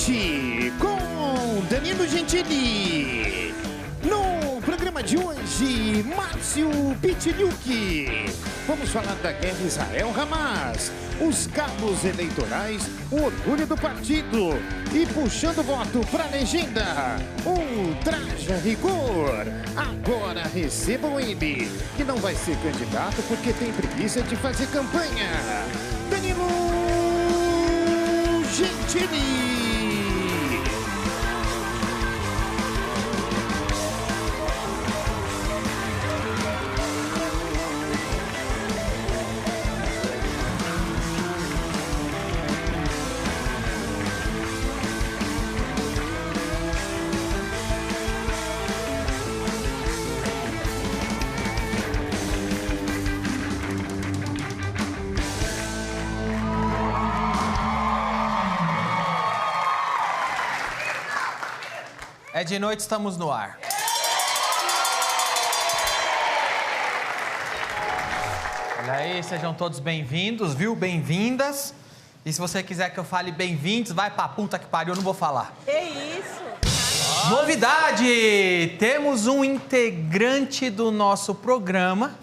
noite com Danilo Gentili. No programa de hoje, Márcio Pitiliuk. Vamos falar da guerra Israel-Hamas, os cabos eleitorais, o orgulho do partido e puxando voto para a legenda, o Traja Rigor. Agora recebam ele, que não vai ser candidato porque tem preguiça de fazer campanha. Danilo Gentili. É de noite, estamos no ar. Olha aí, sejam todos bem-vindos, viu? Bem-vindas. E se você quiser que eu fale bem-vindos, vai pra puta que pariu, eu não vou falar. Que isso? Novidade! Temos um integrante do nosso programa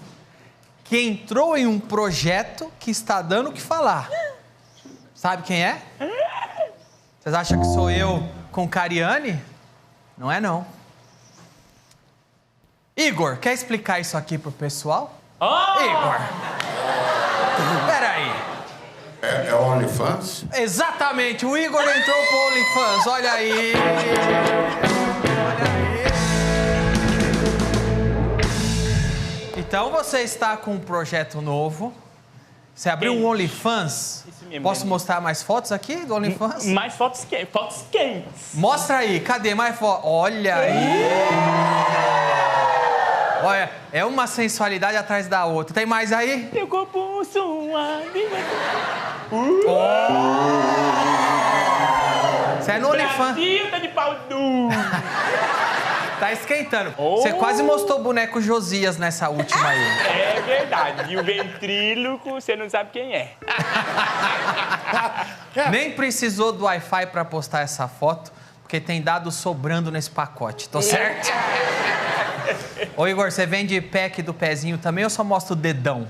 que entrou em um projeto que está dando o que falar. Sabe quem é? Vocês acham que sou eu com Cariani? Não é, não. Igor, quer explicar isso aqui pro pessoal? Igor! Peraí. É o OnlyFans? Exatamente, o Igor entrou pro OnlyFans, olha aí. Olha aí. Então você está com um projeto novo. Você abriu um OnlyFans. Isso mesmo. Posso mostrar mais fotos aqui do OnlyFans? Mais fotos quentes. Mostra aí, cadê mais fotos? Olha aí! Olha, é uma sensualidade atrás da outra. Tem mais aí? Meu corpo suave. Você é no OnlyFans. Brasil tá de pau duro. Tá esquentando. Você quase mostrou o boneco Josias nessa última aí. É verdade. E o ventríloco, você não sabe quem é. Nem precisou do Wi-Fi pra postar essa foto, porque tem dados sobrando nesse pacote. Tô certo? Ô, Igor, você vende pack do pezinho também ou só mostra o dedão?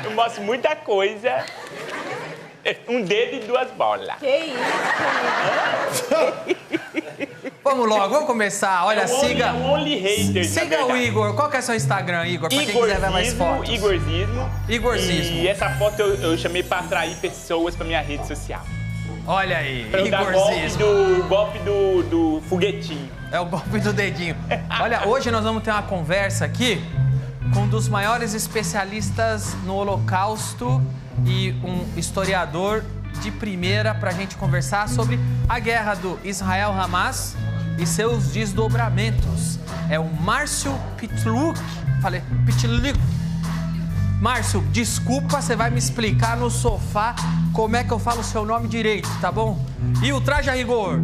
Eu mostro muita coisa. Um dedo e duas bolas. Que isso? Vamos logo, vamos começar. Olha, siga... Only haters, Siga o Igor. Qual que é o seu Instagram, Igor? Pra quem quiser ver mais fotos. Igorzismo. Igorzismo. E essa foto eu chamei pra atrair pessoas pra minha rede social. Olha aí, Pra eu dar golpe do foguetinho. É o golpe do dedinho. Olha, hoje nós vamos ter uma conversa aqui com um dos maiores especialistas no Holocausto e um historiador de primeira pra gente conversar sobre a guerra do Israel-Hamas e seus desdobramentos. É o Márcio Pitiliuk. Falei, Pitiliuk. Márcio, desculpa, você vai me explicar no sofá como é que eu falo o seu nome direito, tá bom? E o Traja Rigor?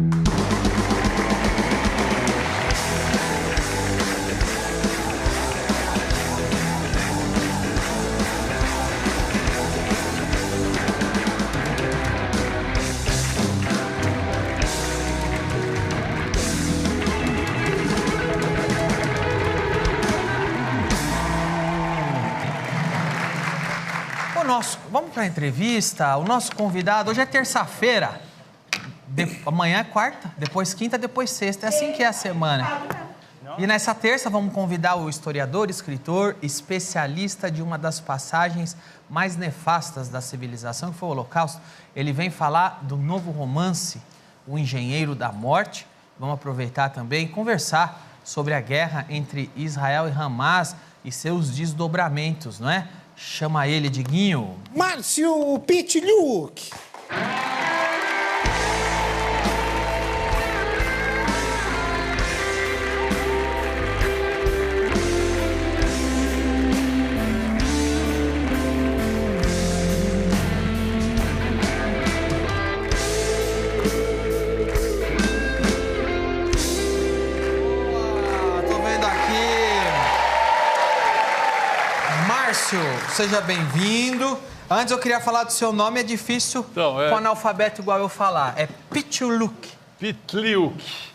Vamos para a entrevista. O nosso convidado, hoje é terça-feira, amanhã é quarta, depois quinta, depois sexta. É assim que é a semana. E nessa terça vamos convidar o historiador, escritor, especialista de uma das passagens mais nefastas da civilização, que foi o Holocausto. Ele vem falar do novo romance, O Engenheiro da Morte. Vamos aproveitar também e conversar sobre a guerra entre Israel e Hamas e seus desdobramentos, não é? Chama ele, Diguinho. Márcio Pitiliuk. Seja bem-vindo. Antes eu queria falar do seu nome, é difícil Então, com analfabeto igual eu falar. É Pitliuk. Pitliuk.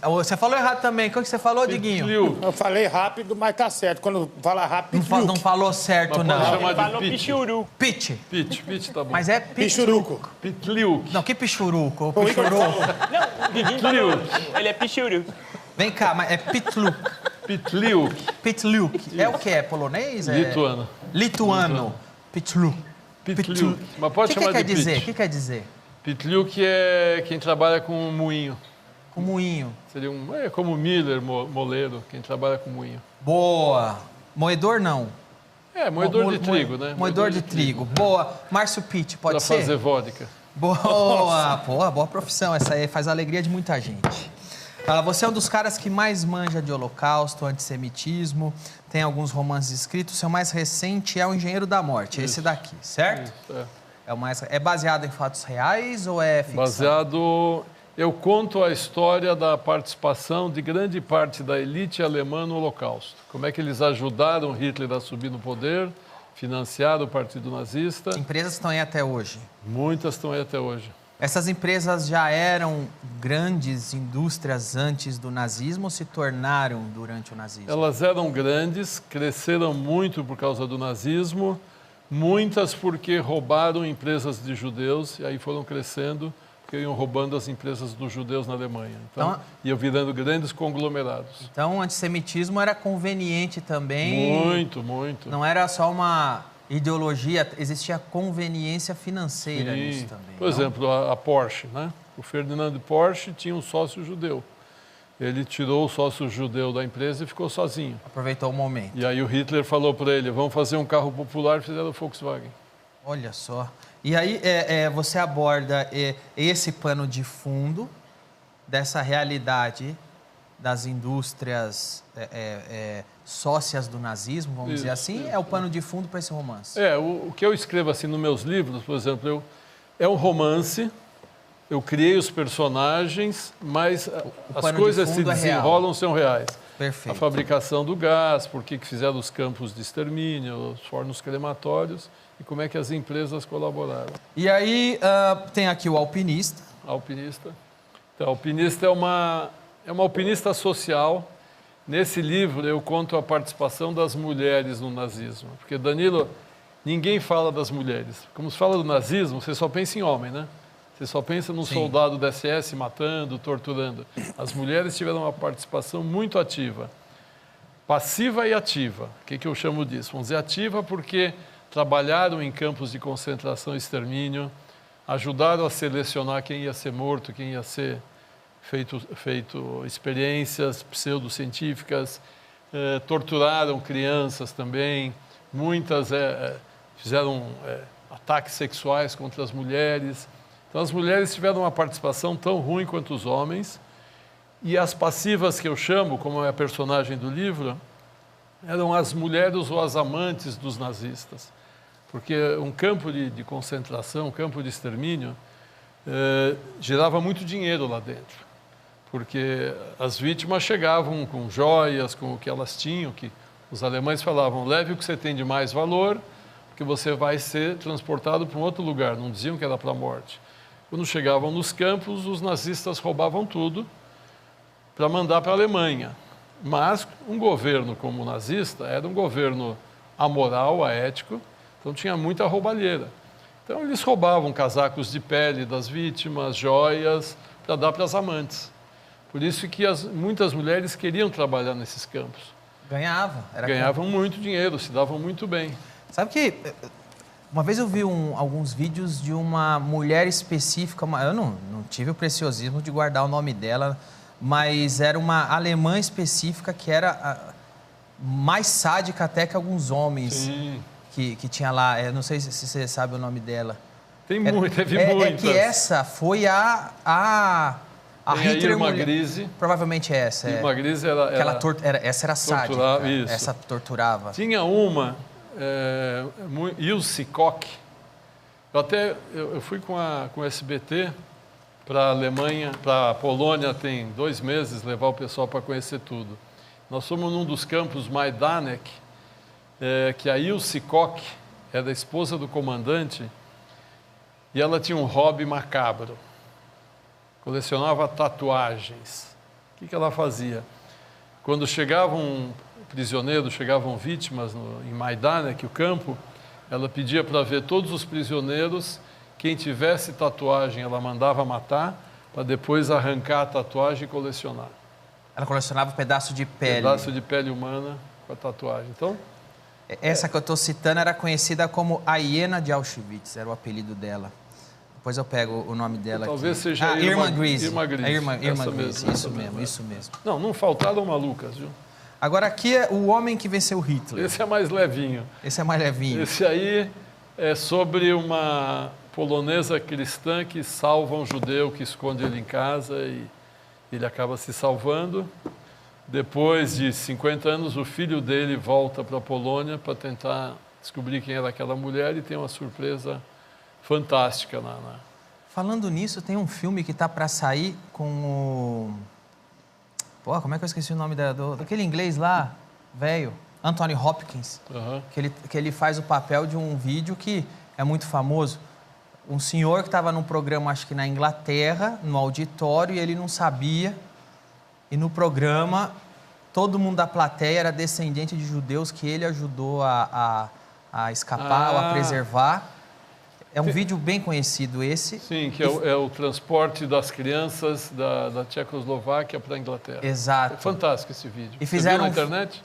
Você falou errado também. O que você falou, Diguinho? Pitliuk. Eu falei rápido, mas tá certo. Quando fala rápido, Não falou certo, Mas não. pode chamar Ele falou de Pit. pichuru. Pit. Pit, tá bom. Mas é pichuruco. Pitliuk. Não, que pichuruco? O Igor Pichuruco. falou. Não, o Diguinho falou. Ele é pichuru. Vem cá, mas é Pitluk. Pitliuk. Pitliuk. É o que? É polonês? É... Lituano. Lituano. Pitluk. Pitliuk. Mas pode chamar de dizer? O Pit. que quer dizer? Pitliuk é quem trabalha com moinho. Com moinho. Seria como Miller, moleiro, quem trabalha com moinho. Boa. Moedor, não. Moedor de trigo, né? Moedor de trigo. Boa. Márcio Pitt, pode Pra ser? fazer vodka. Boa. Pô, boa profissão. Essa aí faz a alegria de muita gente. Você é um dos caras que mais manja de holocausto, antissemitismo, tem alguns romances escritos. Seu mais recente é O Engenheiro da Morte, esse daqui, certo? É baseado em fatos reais ou é ficção? Baseado... Eu conto a história da participação de grande parte da elite alemã no Holocausto. Como é que eles ajudaram Hitler a subir no poder, financiaram o Partido Nazista. Empresas estão aí até hoje? Muitas estão aí até hoje. Essas empresas já eram grandes indústrias antes do nazismo ou se tornaram durante o nazismo? Elas eram grandes, cresceram muito por causa do nazismo, muitas porque roubaram empresas de judeus e aí foram crescendo, porque iam roubando as empresas dos judeus na Alemanha. Então iam virando grandes conglomerados. Então o antissemitismo era conveniente também? Muito, muito. Não era só uma ideologia, existia conveniência financeira nisso também. Por exemplo, a Porsche, né? O Ferdinand Porsche tinha um sócio judeu. Ele tirou o sócio judeu da empresa e ficou sozinho. Aproveitou o momento. E aí o Hitler falou para ele, vamos fazer um carro popular, e fizeram o Volkswagen. Olha só. E aí você aborda esse pano de fundo dessa realidade das indústrias sócias do nazismo, vamos dizer assim, é o pano de fundo para esse romance. O que eu escrevo assim nos meus livros, por exemplo, é um romance, eu criei os personagens, mas as coisas se desenrolam, são reais. Perfeito. A fabricação do gás, por que fizeram os campos de extermínio, os fornos crematórios e como é que as empresas colaboraram. E aí tem aqui o alpinista. Alpinista. Então, o alpinista é uma alpinista social. Nesse livro eu conto a participação das mulheres no nazismo. Porque, Danilo, ninguém fala das mulheres. Como se fala do nazismo, você só pensa em homem, né? Você só pensa num soldado da SS matando, torturando. As mulheres tiveram uma participação muito ativa. Passiva e ativa. O que eu chamo disso? Vamos dizer ativa porque trabalharam em campos de concentração e extermínio, ajudaram a selecionar quem ia ser morto, quem ia ser feito experiências pseudocientíficas, torturaram crianças também, muitas fizeram ataques sexuais contra as mulheres. Então, as mulheres tiveram uma participação tão ruim quanto os homens, e as passivas que eu chamo, como é a personagem do livro, eram as mulheres ou as amantes dos nazistas. Porque um campo de concentração, um campo de extermínio, gerava muito dinheiro lá dentro. Porque as vítimas chegavam com joias, com o que elas tinham, que os alemães falavam, leve o que você tem de mais valor, porque você vai ser transportado para um outro lugar, não diziam que era para a morte. Quando chegavam nos campos, os nazistas roubavam tudo para mandar para a Alemanha. Mas um governo como o nazista era um governo amoral, aético, então tinha muita roubalheira. Então eles roubavam casacos de pele das vítimas, joias, para dar para as amantes. Por isso que muitas mulheres queriam trabalhar nesses campos. Ganhavam muito dinheiro, se davam muito bem. Sabe que uma vez eu vi alguns vídeos de uma mulher específica, eu não tive o preciosismo de guardar o nome dela, mas era uma alemã específica que era mais sádica até que alguns homens que tinha lá. Eu não sei se você sabe o nome dela. Teve muitas. É que essa foi a Hitler Irma Grise. Provavelmente essa. Irma Grise essa era sádica. Isso. Essa torturava. Tinha uma, Ilse Koch. Eu fui com o SBT para a Alemanha, para a Polônia tem 2 meses, levar o pessoal para conhecer tudo. Nós fomos num dos campos Majdanek, que a Ilse Koch era a esposa do comandante e ela tinha um hobby macabro. Colecionava tatuagens. O que ela fazia? Quando chegavam prisioneiros, chegavam vítimas em Maidan, que é o campo, ela pedia para ver todos os prisioneiros, quem tivesse tatuagem ela mandava matar, para depois arrancar a tatuagem e colecionar. Ela colecionava pedaço de pele. Pedaço de pele humana com a tatuagem. Então, essa que eu estou citando era conhecida como a hiena de Auschwitz, era o apelido dela. Depois eu pego o nome dela talvez aqui. seja a Irma Grisi. Irma Grisi. A Irma Essa Grisi, mesmo, isso mesmo, isso mesmo. Não faltaram malucas, viu? Agora aqui é o homem que venceu Hitler. Esse é mais levinho. Esse é mais levinho. Esse aí é sobre uma polonesa cristã que salva um judeu que esconde ele em casa e ele acaba se salvando. Depois de 50 anos, o filho dele volta para a Polônia para tentar descobrir quem era aquela mulher e tem uma surpresa fantástica na... Falando nisso, tem um filme que tá para sair com o... Pô, como é que eu esqueci o nome daquele inglês lá, velho? Anthony Hopkins. Uhum. Que ele faz o papel de um vídeo que é muito famoso. Um senhor que estava num programa, acho que na Inglaterra, no auditório, e ele não sabia. E no programa, todo mundo da plateia era descendente de judeus que ele ajudou a escapar, ou a preservar. É um vídeo bem conhecido esse. Sim, que é o transporte das crianças da Tchecoslováquia para a Inglaterra. Exato. É fantástico esse vídeo. E fizeram Você viu na internet?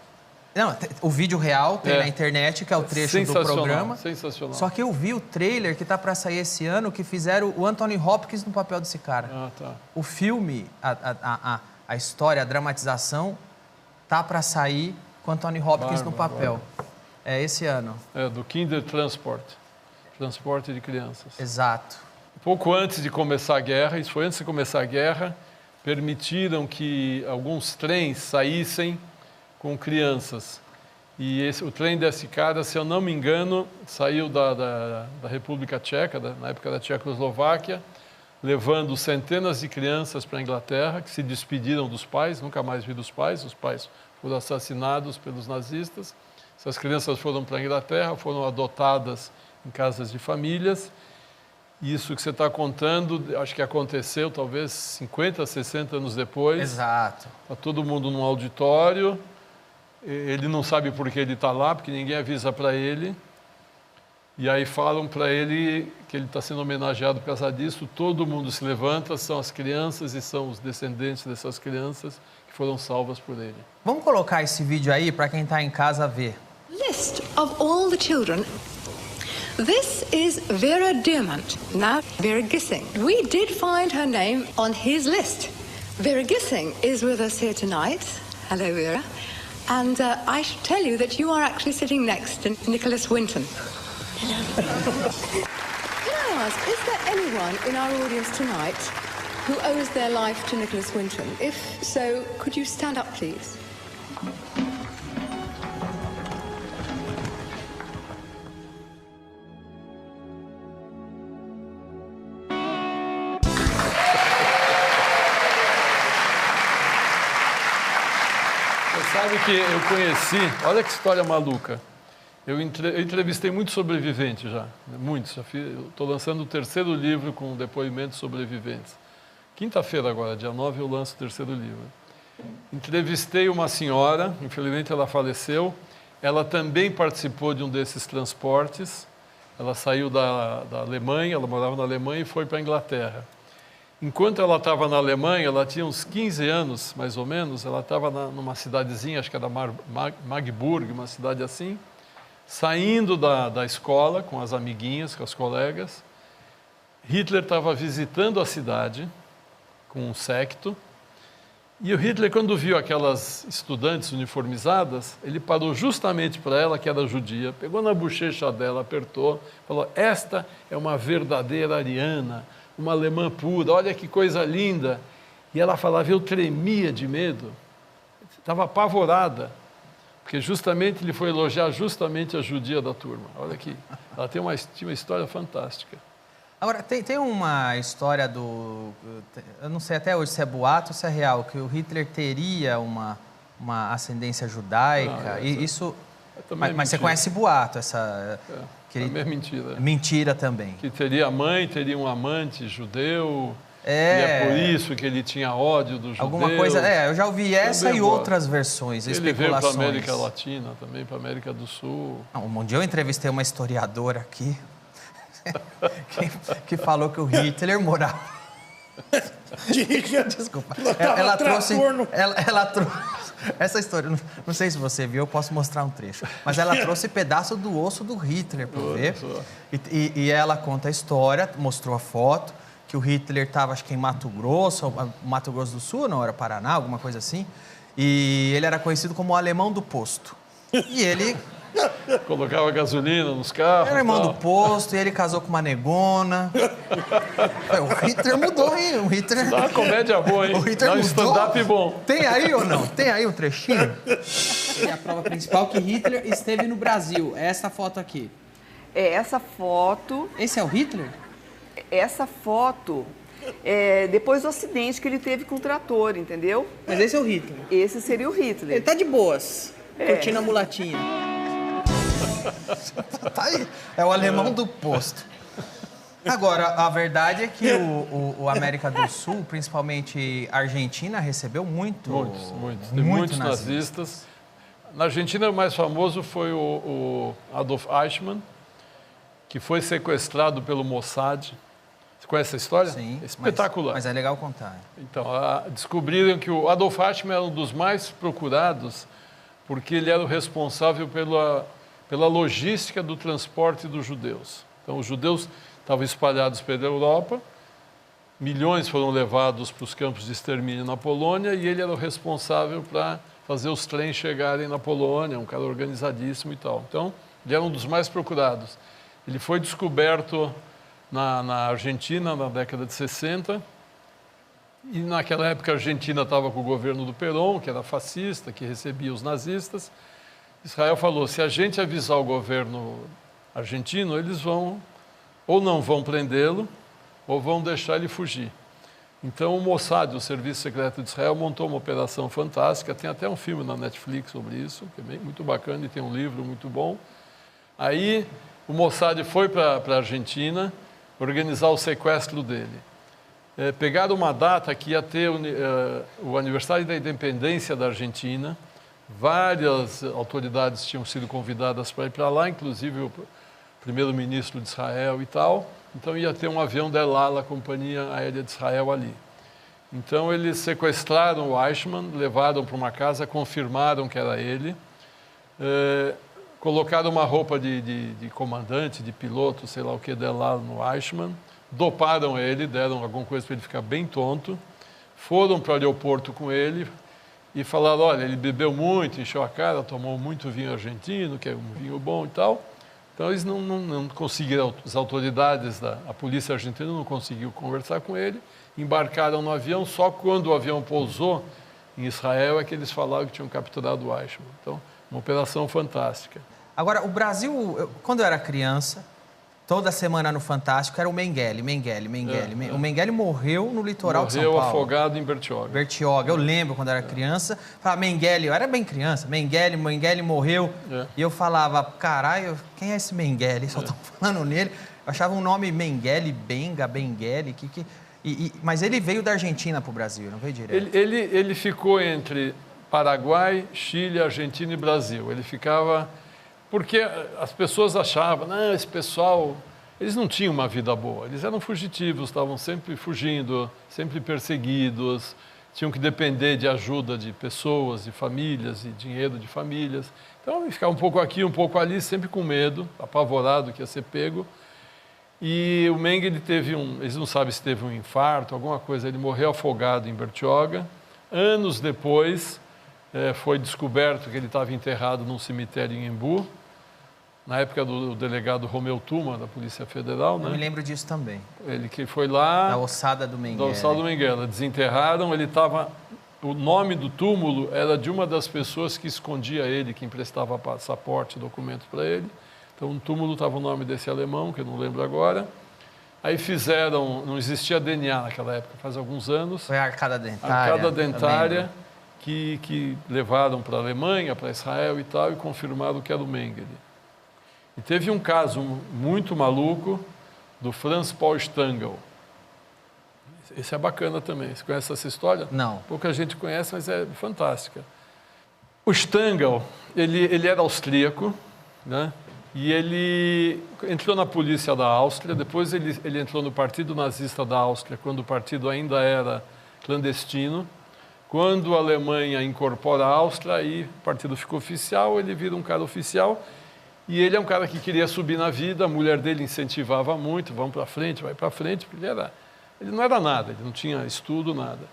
Não, o vídeo real tem na internet, que é o trecho do programa. Sensacional. Só que eu vi o trailer que está para sair esse ano, que fizeram o Anthony Hopkins no papel desse cara. Ah, tá. O filme, a história, a dramatização, tá para sair com o Anthony Hopkins no papel. É esse ano. É, do Kindertransport. Transporte de crianças. Exato. Pouco antes de começar a guerra, isso foi antes de começar a guerra, permitiram que alguns trens saíssem com crianças. E o trem desse cara, se eu não me engano, saiu da República Tcheca, na época da Tchecoslováquia, levando centenas de crianças para a Inglaterra, que se despediram dos pais, nunca mais viram os pais foram assassinados pelos nazistas. Essas crianças foram para a Inglaterra, foram adotadas em casas de famílias. Isso que você está contando, acho que aconteceu talvez 50, 60 anos depois. Exato. Está todo mundo num auditório, ele não sabe por que ele está lá, porque ninguém avisa para ele. E aí falam para ele que ele está sendo homenageado por causa disso, todo mundo se levanta, são as crianças e são os descendentes dessas crianças que foram salvas por ele. Vamos colocar esse vídeo aí para quem está em casa ver. List of all the children. This is Vera Diamant, now Vera Gissing. We did find her name on his list. Vera Gissing is with us here tonight. Hello, Vera. And I should tell you that you are actually sitting next to Nicholas Winton. Hello. Can I ask, is there anyone in our audience tonight who owes their life to Nicholas Winton? If so, could you stand up, please? Sabe que eu conheci, olha que história maluca. Eu entrevistei muitos sobreviventes já, muitos. Estou lançando o 3º livro com depoimentos sobreviventes. Quinta-feira agora, dia 9, eu lanço o 3º livro. Entrevistei uma senhora, infelizmente ela faleceu. Ela também participou de um desses transportes. Ela saiu da Alemanha, ela morava na Alemanha e foi para a Inglaterra. Enquanto ela estava na Alemanha, ela tinha uns 15 anos, mais ou menos, ela estava numa cidadezinha, acho que era Magdeburg, uma cidade assim, saindo da escola com as amiguinhas, com as colegas. Hitler estava visitando a cidade com um séquito, e o Hitler, quando viu aquelas estudantes uniformizadas, ele parou justamente para ela, que era judia, pegou na bochecha dela, apertou, falou: "Esta é uma verdadeira ariana, uma alemã pura, olha que coisa linda." E ela falava, eu tremia de medo, estava apavorada, porque justamente ele foi elogiar justamente a judia da turma. Olha aqui, ela tinha uma história fantástica. Agora, tem uma história eu não sei até hoje se é boato ou se é real, que o Hitler teria uma ascendência judaica. Também Mas você mentira. conhece boato, essa... que ele- Também é mentira. Mentira também. Que teria mãe, teria um amante judeu. É. E é por isso que ele tinha ódio dos judeus. Alguma coisa... eu já ouvi essa Também e boato. outras versões, Ele veio para a especulações. América Latina, também para a América do Sul. Não, um dia eu entrevistei uma historiadora aqui que falou que o Hitler morava... Diga. Desculpa. Botava Ela trouxe... trator no- Ela trouxe... Essa história, não sei se você viu, eu posso mostrar um trecho. Mas ela trouxe pedaço do osso do Hitler para ver. E ela conta a história, mostrou a foto, que o Hitler estava, acho que em Mato Grosso do Sul, não era Paraná, alguma coisa assim. E ele era conhecido como o alemão do posto. E ele Colocava gasolina nos carros. era irmão tal. do posto, e ele casou com uma negona. O Hitler mudou, hein? O Hitler... Dá uma comédia boa, hein? O Hitler Dá um mudou. stand-up bom. Tem aí ou não? Tem aí um trechinho? E a prova principal que Hitler esteve no Brasil. É essa foto aqui. Essa foto, Esse é o Hitler? depois do acidente que ele teve com o trator, entendeu? Mas esse é o Hitler. Esse seria o Ele Hitler. tá de boas, curtindo a mulatinha. Tá aí. É o alemão do posto. Agora, a verdade é que o América do Sul, principalmente a Argentina, recebeu muito... Muitos. Tem muitos nazistas. Na Argentina, o mais famoso foi o Adolf Eichmann, que foi sequestrado pelo Mossad. Você conhece essa história? Sim. É espetacular. Mas é legal contar. Então, descobriram que o Adolf Eichmann era um dos mais procurados porque ele era o responsável pela logística do transporte dos judeus. Então, os judeus estavam espalhados pela Europa, milhões foram levados para os campos de extermínio na Polônia e ele era o responsável para fazer os trens chegarem na Polônia, um cara organizadíssimo e tal. Então, ele era um dos mais procurados. Ele foi descoberto na Argentina na década de 60 e naquela época a Argentina estava com o governo do Perón, que era fascista, que recebia os nazistas. Israel falou, se a gente avisar o governo argentino, eles vão, ou não vão prendê-lo, ou vão deixar ele fugir. Então o Mossad, o Serviço Secreto de Israel, montou uma operação fantástica, tem até um filme na Netflix sobre isso, que é muito bacana e tem um livro muito bom. Aí o Mossad foi para a Argentina organizar o sequestro dele. Pegaram uma data que ia ter o aniversário da independência da Argentina, várias autoridades tinham sido convidadas para ir para lá, inclusive o primeiro-ministro de Israel e tal. Então ia ter um avião da El Al, a Companhia Aérea de Israel, ali. Então eles sequestraram o Eichmann, levaram para uma casa, confirmaram que era ele, colocaram uma roupa de comandante, de piloto, sei lá o que, da El Al no Eichmann, doparam ele, deram alguma coisa para ele ficar bem tonto, foram para o aeroporto com ele e falaram, olha, ele bebeu muito, encheu a cara, tomou muito vinho argentino, que é um vinho bom e tal. Então eles não conseguiram, as autoridades, a polícia argentina não conseguiu conversar com ele, embarcaram no avião, só quando o avião pousou em Israel é que eles falaram que tinham capturado o Eichmann. Então, uma operação fantástica. Agora, o Brasil, quando eu era criança, toda semana no Fantástico era o Mengele. O Mengele morreu no litoral de São Paulo. Morreu afogado em Bertioga. Eu lembro quando eu era criança, falava Mengele, eu era bem criança, Mengele morreu. E eu falava, caralho, quem é esse Mengele? Só estão falando nele. Eu achava um nome Mengele, Benguele, mas ele veio da Argentina para o Brasil, não veio direto. Ele ficou entre Paraguai, Chile, Argentina e Brasil. Ele ficava... Porque as pessoas achavam, não, esse pessoal, eles não tinham uma vida boa, eles eram fugitivos, estavam sempre fugindo, sempre perseguidos, tinham que depender de ajuda de pessoas, de famílias e dinheiro de famílias. Então, ele ficava um pouco aqui, um pouco ali, sempre com medo, apavorado que ia ser pego. E o Mengele eles não sabem se teve um infarto, alguma coisa, ele morreu afogado em Bertioga. Anos depois, foi descoberto que ele estava enterrado num cemitério em Embu, na época do delegado Romeu Tuma, da Polícia Federal, né? Eu me lembro disso também. Ele que foi lá... Da ossada do Mengele. Da ossada do Mengele. Desenterraram, ele estava... O nome do túmulo era de uma das pessoas que escondia ele, que emprestava passaporte, documento para ele. Então, no túmulo estava o nome desse alemão, que eu não lembro agora. Aí fizeram... Não existia DNA naquela época, faz alguns anos. Foi a arcada dentária. Arcada dentária, que levaram para a Alemanha, para Israel e tal, e confirmaram que era o Mengele. E teve um caso muito maluco do Franz Paul Stangl. Esse é bacana também. Você conhece essa história? Não. Pouca gente conhece, mas é fantástica. O Stangl, ele era austríaco, né? E ele entrou na polícia da Áustria, depois ele entrou no Partido Nazista da Áustria, quando o partido ainda era clandestino. Quando a Alemanha incorpora a Áustria, aí o partido ficou oficial, ele vira um cara oficial. E ele é um cara que queria subir na vida, a mulher dele incentivava muito, vamos para frente, vai para frente, porque ele não era nada, ele não tinha estudo, nada.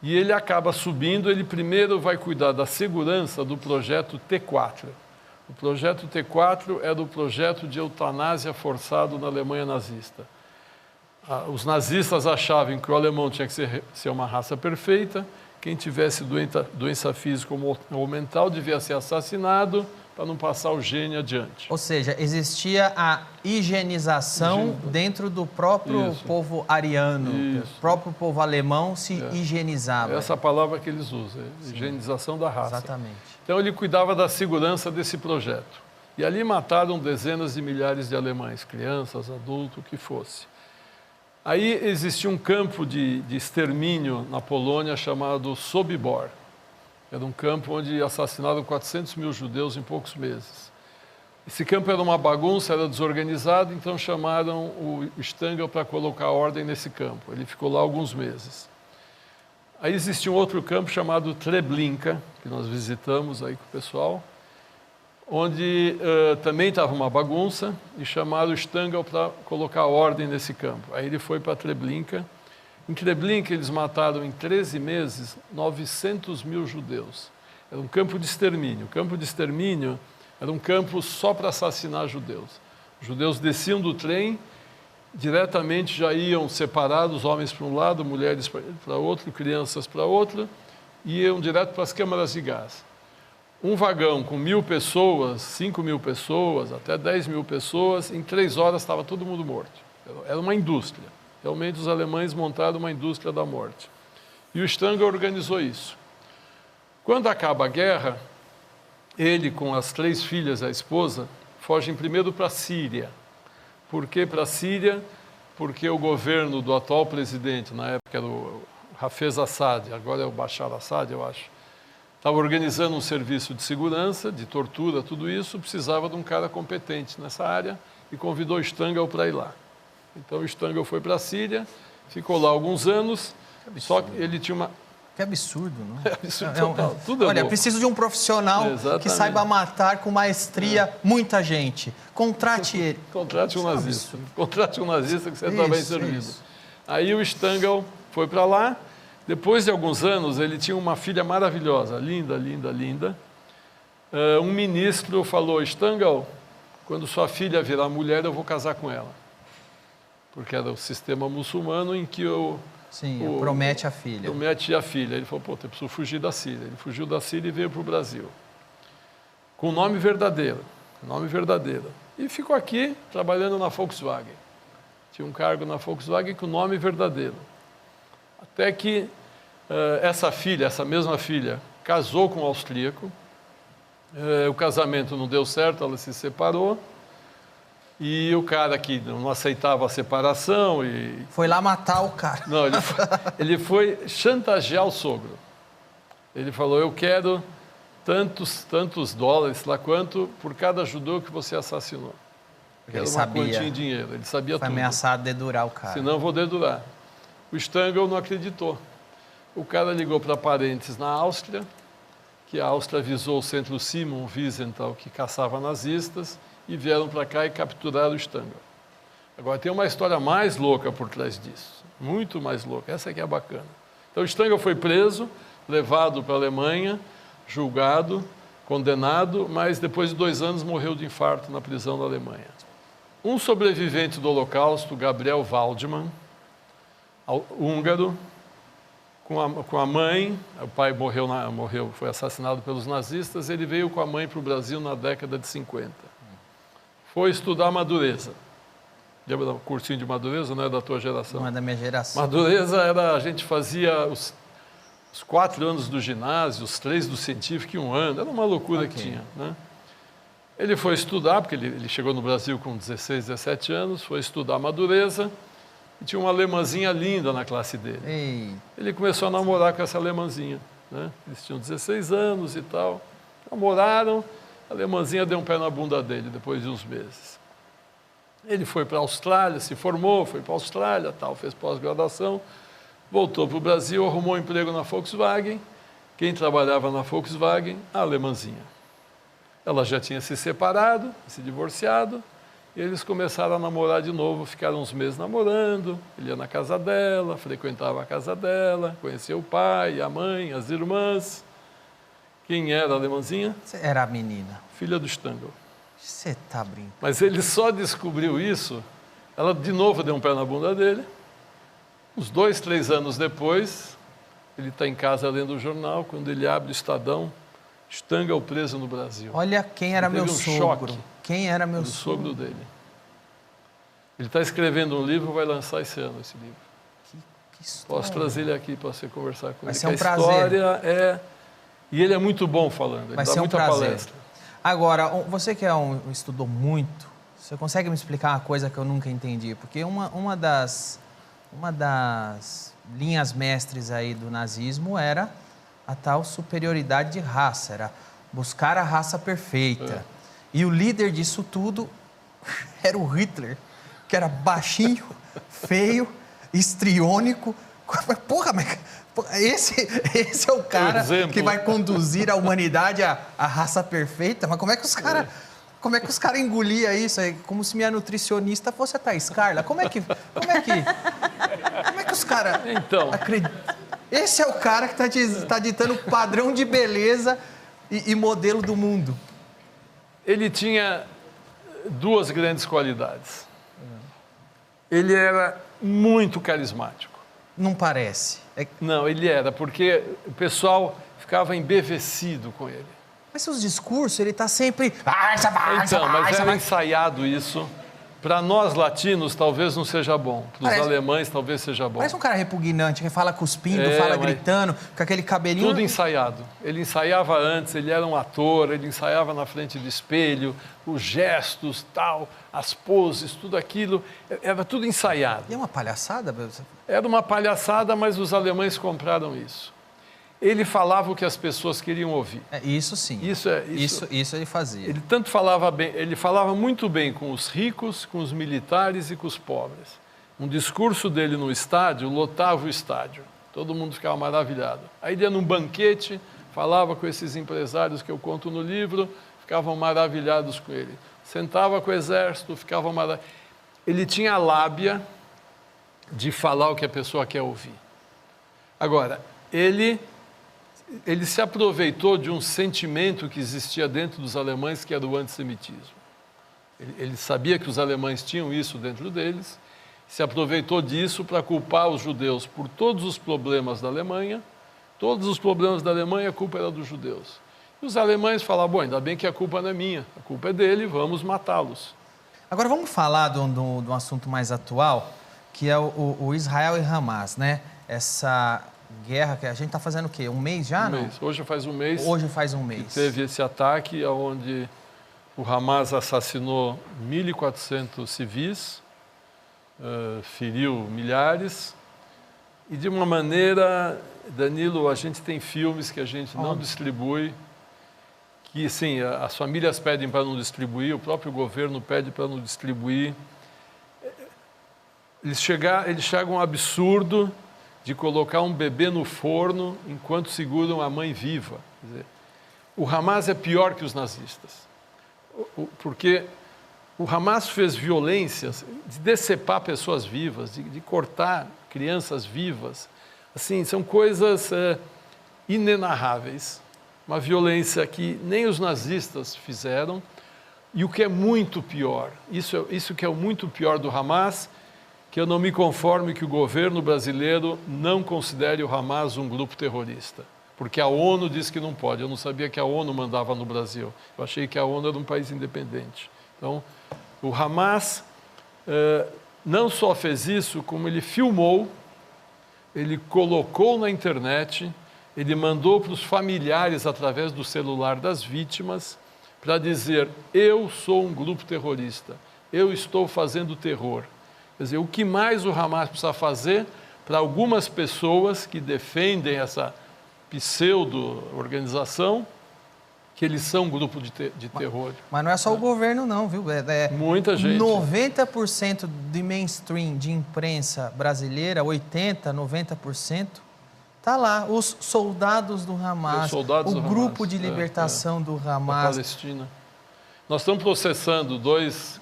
E ele acaba subindo, ele primeiro vai cuidar da segurança do projeto T4. O projeto T4 era o projeto de eutanásia forçado na Alemanha nazista. Os nazistas achavam que o alemão tinha que ser uma raça perfeita, quem tivesse doença física ou mental devia ser assassinado, para não passar o gene adiante. Ou seja, existia a higienização dentro do próprio povo ariano, o próprio povo alemão se higienizava. Essa palavra que eles usam, higienização da raça. Exatamente. Então ele cuidava da segurança desse projeto. E ali mataram dezenas de milhares de alemães, crianças, adultos, o que fosse. Aí existia um campo de extermínio na Polônia chamado Sobibor. Era um campo onde assassinaram 400 mil judeus em poucos meses. Esse campo era uma bagunça, era desorganizado, então chamaram o Stangl para colocar ordem nesse campo. Ele ficou lá alguns meses. Aí existia um outro campo chamado Treblinka, que nós visitamos aí com o pessoal, onde também estava uma bagunça, e chamaram o Stangl para colocar ordem nesse campo. Aí ele foi para Treblinka. Em Treblinka, eles mataram em 13 meses 900 mil judeus. Era um campo de extermínio. O campo de extermínio era um campo só para assassinar judeus. Os judeus desciam do trem, diretamente já iam separados, homens para um lado, mulheres para outro, crianças para outro, e iam direto para as câmaras de gás. Um vagão com 1.000 pessoas, 5.000 pessoas, até 10.000 pessoas, em 3 horas estava todo mundo morto. Era uma indústria. Realmente os alemães montaram uma indústria da morte. E o Stangl organizou isso. Quando acaba a guerra, ele com as 3 filhas e a esposa fogem primeiro para a Síria. Por que para a Síria? Porque o governo do atual presidente, na época era o Hafez Assad, agora é o Bashar Assad, eu acho, estava organizando um serviço de segurança, de tortura, tudo isso, precisava de um cara competente nessa área e convidou o Stangl para ir lá. Então o Stangl foi para a Síria, ficou lá alguns anos, só que ele tinha uma... Que absurdo, não é? Absurdo total. Tudo olha, preciso de um profissional que saiba matar com maestria muita gente. Contrate ele. Contrate um nazista. Contrate um nazista que você está bem servido. Aí o Stangl foi para lá. Depois de alguns anos, ele tinha uma filha maravilhosa, linda, linda, linda. Um ministro falou, Stangl, quando sua filha virar mulher, eu vou casar com ela. Porque era o sistema muçulmano em que promete a filha. Promete a filha. Ele falou, eu preciso fugir da Síria. Ele fugiu da Síria e veio para o Brasil. Com nome verdadeiro. Nome verdadeiro. E ficou aqui, trabalhando na Volkswagen. Tinha um cargo na Volkswagen com nome verdadeiro. Até que essa mesma filha, casou com um austríaco. O casamento não deu certo, ela se separou. E o cara que não aceitava a separação e... Foi lá matar o cara. Não, ele foi chantagear o sogro. Ele falou, eu quero tantos dólares, sei lá quanto, por cada judeu que você assassinou. Ele sabia. Quantia em dinheiro, ele sabia tudo. Foi ameaçado de dedurar o cara. Senão eu vou dedurar. O Stangl não acreditou. O cara ligou para parentes na Áustria, que a Áustria avisou o centro Simon Wiesenthal, que caçava nazistas, e vieram para cá e capturaram o Stangl. Agora, tem uma história mais louca por trás disso, muito mais louca, essa aqui é bacana. Então, o Stangl foi preso, levado para a Alemanha, julgado, condenado, mas depois de 2 anos morreu de infarto na prisão da Alemanha. Um sobrevivente do Holocausto, Gabriel Waldman, húngaro, com a mãe, o pai morreu, foi assassinado pelos nazistas, ele veio com a mãe para o Brasil na década de 50. Foi estudar Madureza. Lembra do cursinho de Madureza? Não é da tua geração? Não é da minha geração. Madureza era, a gente fazia os 4 anos do ginásio, os 3 do científico e 1 ano. Era uma loucura que tinha, né? Ele foi estudar, porque ele chegou no Brasil com 16, 17 anos, foi estudar Madureza, e tinha uma alemãzinha linda na classe dele. Ei. Ele começou a namorar com essa alemãzinha, né? Eles tinham 16 anos e tal. Namoraram, a alemãzinha deu um pé na bunda dele depois de uns meses. Ele foi para a Austrália, se formou, foi para a Austrália, tal, fez pós-graduação, voltou para o Brasil, arrumou um emprego na Volkswagen. Quem trabalhava na Volkswagen? A alemãzinha. Ela já tinha se separado, se divorciado, e eles começaram a namorar de novo, ficaram uns meses namorando, ele ia na casa dela, frequentava a casa dela, conhecia o pai, a mãe, as irmãs. Quem era a alemãzinha? Era a menina. Filha do Stangl. Você tá brincando. Mas ele só descobriu isso, ela de novo deu um pé na bunda dele. Uns 2, 3 anos depois, ele está em casa lendo o jornal, quando ele abre o Estadão, Stangl preso no Brasil. Olha quem era meu sogro. Choque Quem era meu do sogro? sogro dele. Ele está escrevendo um livro, vai lançar esse ano esse livro. Que história. Posso trazer ele aqui para você conversar com Vai ele. ser um a prazer. História é... E ele é muito bom falando, ele Vai dá ser um muita prazer. palestra. Agora, você que estudou muito, você consegue me explicar uma coisa que eu nunca entendi? Porque uma das linhas mestres aí do nazismo era a tal superioridade de raça, era buscar a raça perfeita. E o líder disso tudo era o Hitler, que era baixinho, feio, histriônico. Porra, mas esse é o cara que vai conduzir a humanidade à raça perfeita? Mas como é que os caras engoliam isso? É como se minha nutricionista fosse a Thaís Carla. Como é que os caras acreditam? Esse é o cara que está ditando o padrão de beleza e modelo do mundo. Ele tinha 2 grandes qualidades. Ele era muito carismático. Não parece. Não, ele era, porque o pessoal ficava embevecido com ele. Mas seus discursos, ele está sempre... Então, mas era ensaiado isso. Para nós latinos, talvez não seja bom. Para os alemães, talvez seja bom. Parece um cara repugnante, que fala cuspindo, fala gritando, com aquele cabelinho... Tudo ensaiado. Ele ensaiava antes, ele era um ator, ele ensaiava na frente do espelho, os gestos, tal, as poses, tudo aquilo. Era tudo ensaiado. E é uma palhaçada? Era uma palhaçada, mas os alemães compraram isso. Ele falava o que as pessoas queriam ouvir. Isso sim. Isso ele fazia. Ele tanto falava bem, ele falava muito bem com os ricos, com os militares e com os pobres. Um discurso dele no estádio lotava o estádio. Todo mundo ficava maravilhado. Aí ele ia num banquete, falava com esses empresários que eu conto no livro, ficavam maravilhados com ele. Sentava com o exército, ficavam maravilhados. Ele tinha a lábia de falar o que a pessoa quer ouvir. Agora, ele se aproveitou de um sentimento que existia dentro dos alemães, que era o antissemitismo. Ele sabia que os alemães tinham isso dentro deles, se aproveitou disso para culpar os judeus por todos os problemas da Alemanha. Todos os problemas da Alemanha, a culpa era dos judeus. E os alemães falavam, bom, ainda bem que a culpa não é minha, a culpa é dele, vamos matá-los. Agora vamos falar de um assunto mais atual, que é o Israel e Hamas, né? Essa guerra que a gente está fazendo o quê? Um mês já, não? Hoje faz um mês. Hoje faz um mês. Que teve esse ataque onde o Hamas assassinou 1.400 civis, feriu milhares. E de uma maneira, Danilo, a gente tem filmes que a gente não distribui, que sim, as famílias pedem para não distribuir, o próprio governo pede para não distribuir. Eles chegam a um absurdo de colocar um bebê no forno enquanto seguram a mãe viva. Quer dizer, o Hamas é pior que os nazistas, porque o Hamas fez violências de decepar pessoas vivas, de cortar crianças vivas. Assim, são coisas inenarráveis. Uma violência que nem os nazistas fizeram. E o que é muito pior, isso que é o muito pior do Hamas, que eu não me conformo que o governo brasileiro não considere o Hamas um grupo terrorista. Porque a ONU diz que não pode. Eu não sabia que a ONU mandava no Brasil. Eu achei que a ONU era um país independente. Então, o Hamas não só fez isso, como ele filmou, ele colocou na internet, ele mandou para os familiares, através do celular das vítimas, para dizer: eu sou um grupo terrorista, eu estou fazendo terror. Quer dizer, o que mais o Hamas precisa fazer para algumas pessoas que defendem essa pseudo-organização, que eles são um grupo de terror. Mas não é só o governo, não, viu? Muita gente. 90% de mainstream de imprensa brasileira, 80%, 90%, tá lá. Os soldados do Hamas, o grupo de libertação do Hamas. Da Palestina. Nós estamos processando dois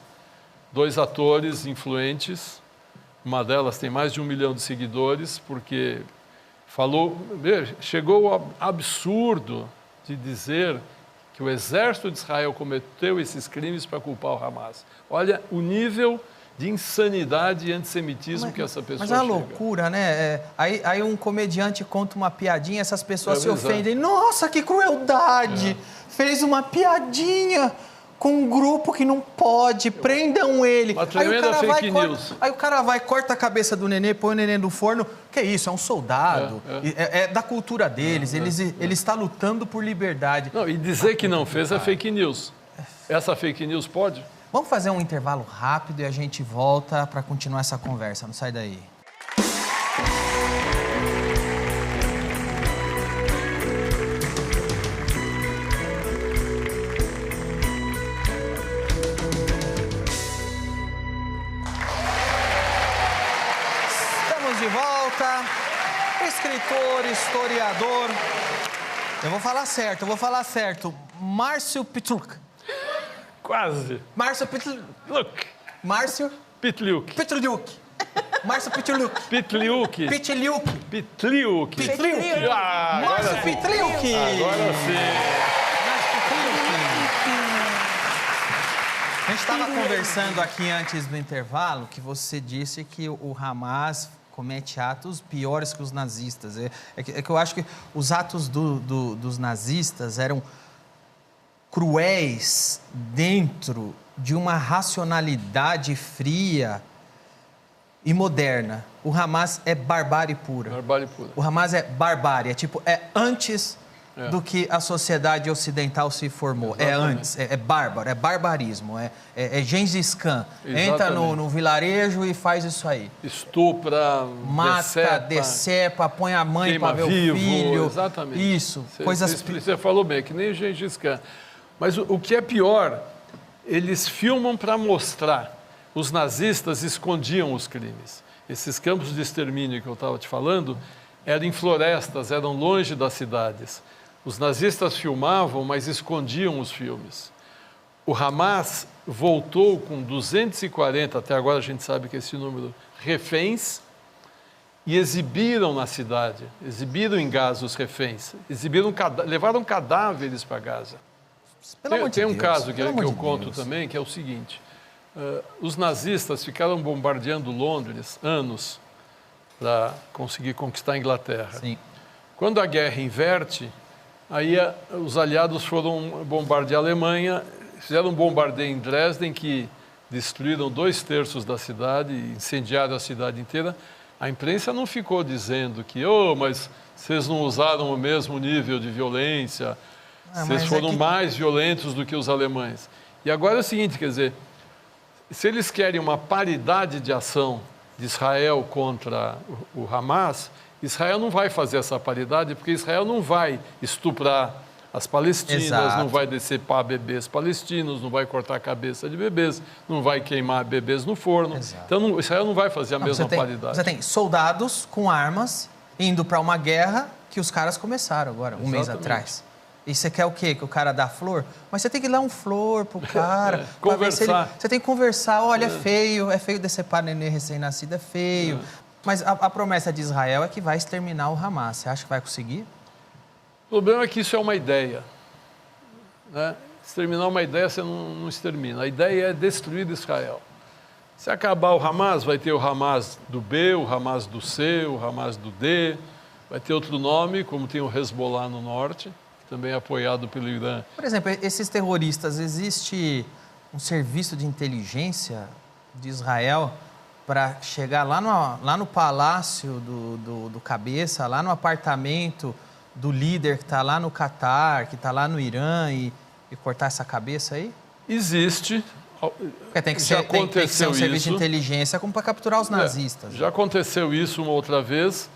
atores influentes. Uma delas tem mais de 1 milhão de seguidores, porque chegou ao absurdo de dizer que o exército de Israel cometeu esses crimes para culpar o Hamas. Olha o nível de insanidade e antissemitismo que essa pessoa chega. Mas é uma loucura, né? Aí um comediante conta uma piadinha, essas pessoas se ofendem. Nossa, que crueldade! Fez uma piadinha com um grupo que não pode, prendam ele. Uma tremenda fake news. Aí o cara vai, corta a cabeça do nenê, põe o nenê no forno. Que é isso? É um soldado. É da cultura deles. Ele está lutando por liberdade. Não, e dizer que não fez é fake news. Essa fake news pode? Vamos fazer um intervalo rápido e a gente volta para continuar essa conversa. Não sai daí. De volta, escritor, historiador. Eu vou falar certo. Márcio Pitliuk. Quase. Márcio Pitliuk. Márcio Pitliuk. Márcio Pitliuk. Pitliuk. Márcio Pitliuk. Agora sim. A gente estava conversando aqui antes do intervalo que você disse que o Hamas comete atos piores que os nazistas. É que eu acho que os atos dos nazistas eram cruéis dentro de uma racionalidade fria e moderna. O Hamas é barbárie pura. O Hamas é barbárie, é antes do que a sociedade ocidental se formou. Exatamente. É antes, é bárbaro, é barbarismo, é Gengis Khan. Exatamente. Entra no vilarejo e faz isso aí. Estupra, mata, decepa, põe a mãe para ver o filho. Exatamente. Isso. Você falou bem, que nem o Gengis Khan. Mas o que é pior, eles filmam para mostrar. Os nazistas escondiam os crimes. Esses campos de extermínio que eu estava te falando eram em florestas, eram longe das cidades. Os nazistas filmavam, mas escondiam os filmes. O Hamas voltou com 240, até agora a gente sabe que esse número, reféns, e exibiram na cidade, exibiram em Gaza os reféns, levaram cadáveres para Gaza. Tem um caso que eu conto também, que é o seguinte: os nazistas ficaram bombardeando Londres anos para conseguir conquistar a Inglaterra. Sim. Quando a guerra inverte, aí os aliados foram bombardear a Alemanha, fizeram um bombardeio em Dresden, que destruíram 2/3 da cidade, incendiaram a cidade inteira. A imprensa não ficou dizendo que, mas vocês não usaram o mesmo nível de violência, vocês foram mais violentos do que os alemães. E agora é o seguinte, quer dizer, se eles querem uma paridade de ação de Israel contra o Hamas, Israel não vai fazer essa paridade, porque Israel não vai estuprar as palestinas, Exato. Não vai decepar bebês palestinos, não vai cortar a cabeça de bebês, não vai queimar bebês no forno. Exato. Então, Israel não vai fazer a mesma paridade. Você tem soldados com armas indo para uma guerra que os caras começaram agora, um mês atrás. E você quer o quê? Que o cara dá flor? Mas você tem que dar um flor pro cara. Conversar. Você tem que conversar. Olha, é feio decepar neném recém-nascido, é feio. Mas a promessa de Israel é que vai exterminar o Hamas. Você acha que vai conseguir? O problema é que isso é uma ideia. Né? Exterminar uma ideia, você não extermina. A ideia é destruir Israel. Se acabar o Hamas, vai ter o Hamas do B, o Hamas do C, o Hamas do D. Vai ter outro nome, como tem o Hezbollah no norte, também apoiado pelo Irã. Por exemplo, esses terroristas, existe um serviço de inteligência de Israel para chegar lá no palácio do cabeça, lá no apartamento do líder que está lá no Catar, que está lá no Irã e cortar essa cabeça aí? Existe. Porque tem que ser um serviço de inteligência como para capturar os nazistas. Já aconteceu isso uma outra vez,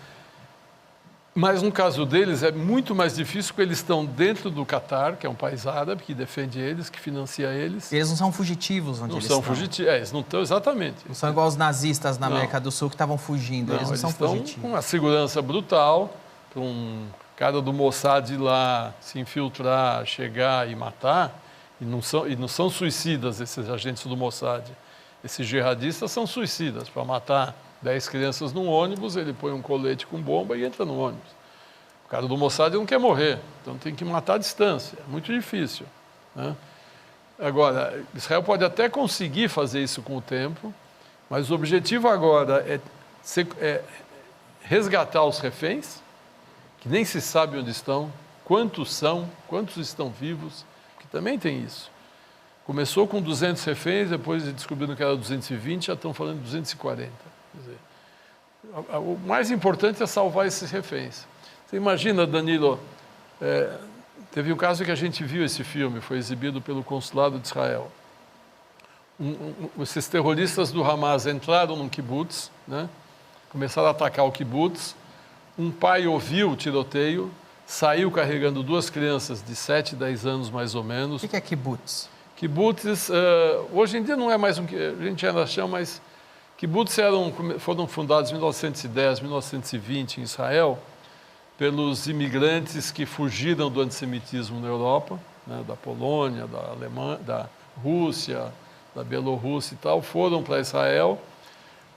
mas no caso deles é muito mais difícil porque eles estão dentro do Catar, que é um país árabe que defende eles, que financia eles. Eles não são fugitivos onde eles estão. Não são fugitivos, eles não estão, exatamente. Não são igual os nazistas na América do Sul que estavam fugindo, eles não são fugitivos. Estão com uma segurança brutal para um cara do Mossad ir lá se infiltrar, chegar e matar. E não são suicidas esses agentes do Mossad. Esses jihadistas são suicidas. Para matar 10 crianças num ônibus, ele põe um colete com bomba e entra no ônibus. O cara do Mossad não quer morrer, então tem que matar à distância. É muito difícil, né? Agora, Israel pode até conseguir fazer isso com o tempo, mas o objetivo agora é resgatar os reféns, que nem se sabe onde estão, quantos são, quantos estão vivos, que também tem isso. Começou com 200 reféns, depois descobrindo que era 220, já estão falando de 240. Quer dizer, o mais importante é salvar esses reféns. Você imagina, Danilo, teve um caso que a gente viu esse filme, foi exibido pelo Consulado de Israel. Esses terroristas do Hamas entraram num kibbutz, né? Começaram a atacar o kibbutz. Um pai ouviu o tiroteio, saiu carregando 2 crianças de 7 e 10 anos, mais ou menos. O que é kibbutz? Kibbutz, hoje em dia não é mais um que a gente ainda chama, mas kibbutz foram fundados em 1910, 1920 em Israel, pelos imigrantes que fugiram do antissemitismo na Europa, né, da Polônia, da Alemanha, da Rússia, da Bielorrússia e tal, foram para Israel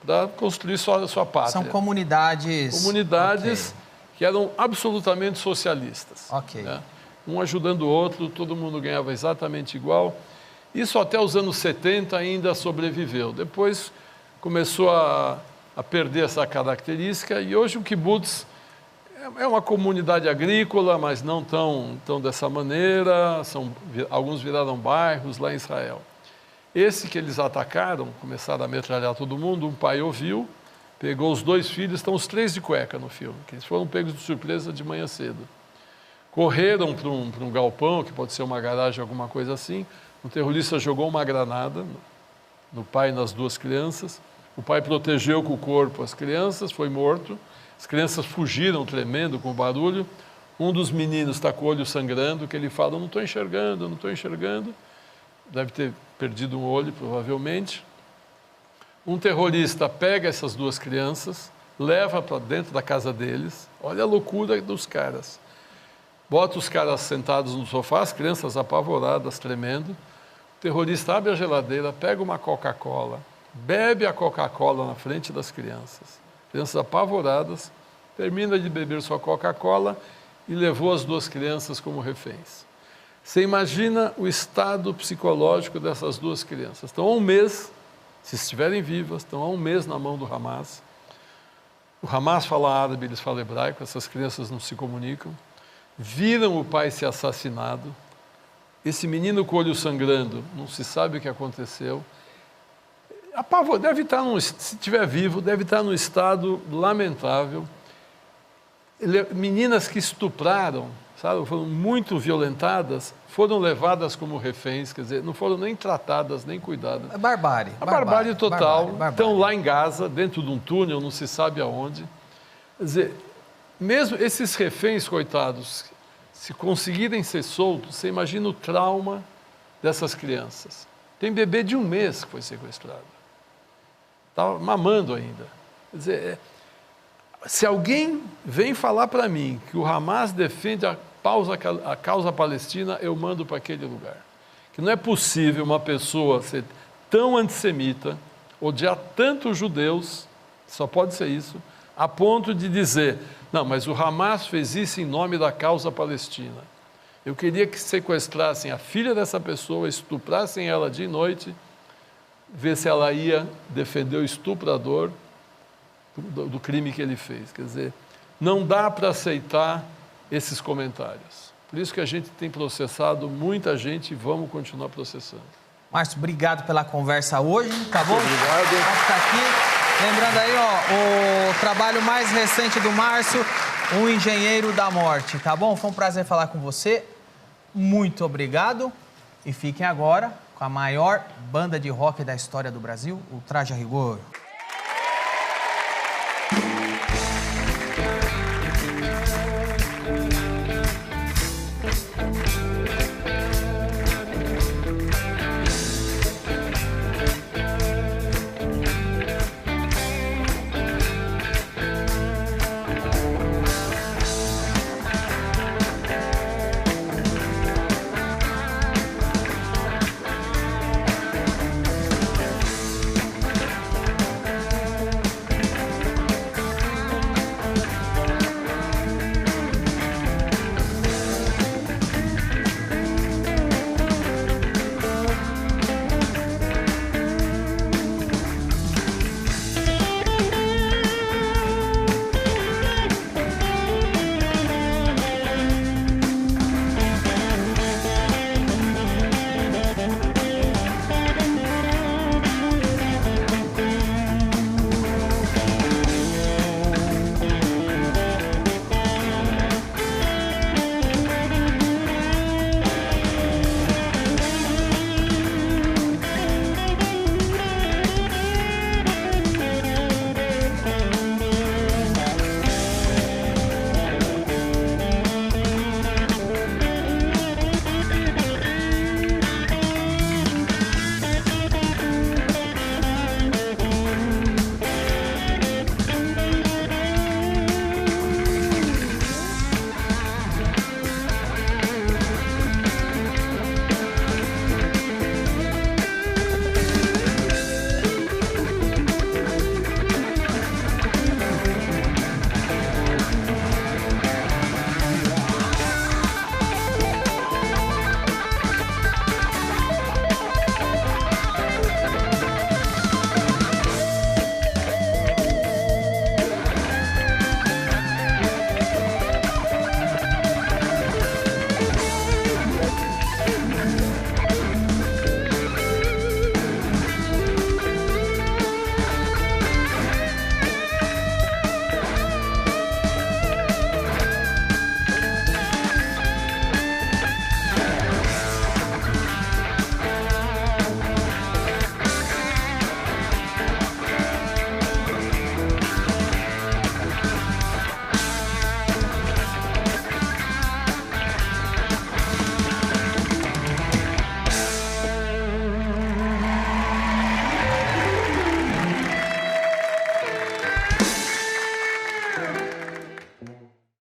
para construir sua pátria. São comunidades... Comunidades que eram absolutamente socialistas. Né? Um ajudando o outro, todo mundo ganhava exatamente igual. Isso até os anos 70 ainda sobreviveu. Depois começou a perder essa característica e hoje o kibbutz é uma comunidade agrícola, mas não tão dessa maneira. Alguns viraram bairros lá em Israel. Esse que eles atacaram, começaram a metralhar todo mundo, um pai ouviu, pegou os 2 filhos, estão os 3 de cueca no filme, que eles foram pegos de surpresa de manhã cedo. Correram para um galpão, que pode ser uma garagem, alguma coisa assim. Um terrorista jogou uma granada no pai e nas 2 crianças. O pai protegeu com o corpo as crianças, foi morto. As crianças fugiram tremendo com o barulho. Um dos meninos está com o olho sangrando, que ele fala, não estou enxergando, não estou enxergando. Deve ter perdido um olho, provavelmente. Um terrorista pega essas 2 crianças, leva para dentro da casa deles. Olha a loucura dos caras. Bota os caras sentados no sofá, as crianças apavoradas, tremendo. O terrorista abre a geladeira, pega uma Coca-Cola, bebe a Coca-Cola na frente das crianças. Crianças apavoradas, termina de beber sua Coca-Cola e levou as 2 crianças como reféns. Você imagina o estado psicológico dessas 2 crianças. Estão há um mês, se estiverem vivas, estão há um mês na mão do Hamas. O Hamas fala árabe, eles falam hebraico, essas crianças não se comunicam. Viram o pai ser assassinado. Esse menino com o olho sangrando, não se sabe o que aconteceu. Deve estar se estiver vivo, deve estar num estado lamentável. Meninas que estupraram, sabe, foram muito violentadas, foram levadas como reféns, quer dizer, não foram nem tratadas, nem cuidadas. É barbárie. A barbárie total. Estão lá em Gaza, dentro de um túnel, não se sabe aonde. Quer dizer, mesmo esses reféns, coitados, se conseguirem ser soltos, você imagina o trauma dessas crianças. Tem bebê de 1 mês que foi sequestrado. Estava mamando ainda. Quer dizer, se alguém vem falar para mim que o Hamas defende a causa palestina, eu mando para aquele lugar. Que não é possível uma pessoa ser tão antissemita, odiar tantos judeus, só pode ser isso, a ponto de dizer, não, mas o Hamas fez isso em nome da causa palestina. Eu queria que sequestrassem a filha dessa pessoa, estuprassem ela de noite, ver se ela ia defender o estuprador do crime que ele fez. Quer dizer, não dá para aceitar esses comentários. Por isso que a gente tem processado muita gente e vamos continuar processando. Márcio, obrigado pela conversa hoje, tá bom? Obrigado. Tá aqui. Lembrando aí, ó, o trabalho mais recente do Márcio, um engenheiro da morte, tá bom? Foi um prazer falar com você. Muito obrigado. E fiquem agora com a maior banda de rock da história do Brasil, o Traje a Rigor.